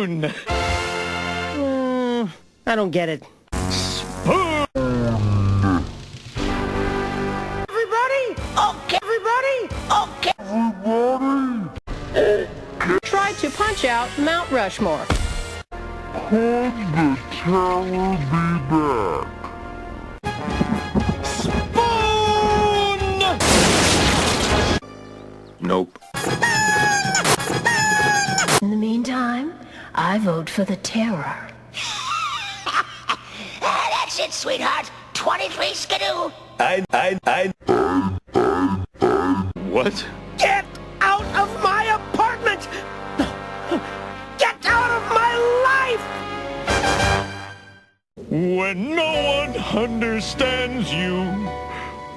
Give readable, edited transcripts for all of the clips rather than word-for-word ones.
Spoon! I don't get it. Spoon! Everybody? Okay. Everybody? Okay. Everybody? Try to punch out Mount Rushmore. Could the terror be back? Spoon! Nope. In the meantime, I vote for the terror. That's it, sweetheart. 23 skidoo. What? Get out of my apartment! Get out of my life! When no one understands you,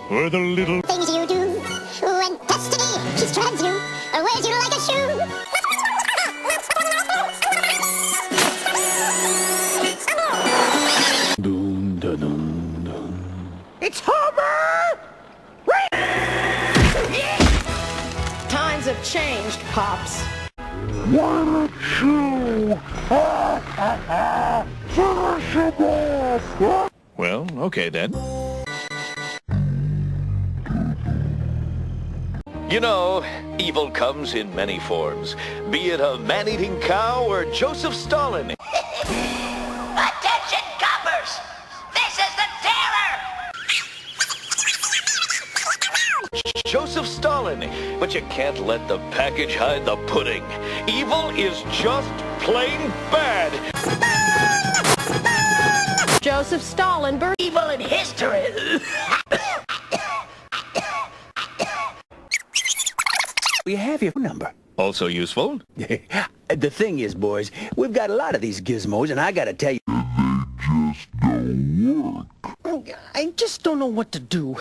or the little Things you do when destiny she treads you or wears you like a shoe. Dun, dun, dun, dun. It's Homer! Times have changed, Pops. Why don't you finish him off? Well, okay then. You know, evil comes in many forms, be it a man-eating cow or Joseph Stalin. Attention, coppers! This is the terror! Joseph Stalin, but you can't let the package hide the pudding. Evil is just plain bad. Joseph Stalin, Evil in history. We have your number. Also useful. The thing is, boys, we've got a lot of these gizmos, and I gotta tell you... I just don't know what to do.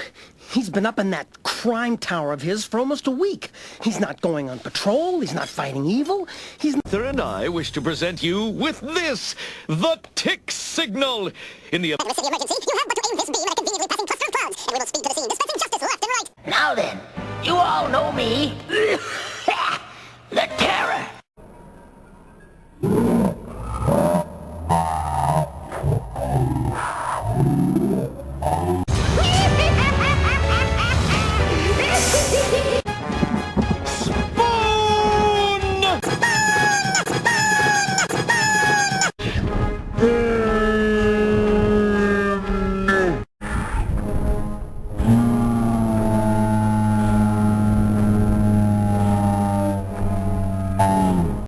He's been up in that crime tower of his for almost a week. He's not going on patrol. He's not fighting evil. He's... Arthur and I wish to present you with this, the tick signal. In the City emergency, you have but to aim this beam at a conveniently passing cluster of clouds, and we will speed to the scene, dispensing justice left and right. Now then, you all know me. The terror.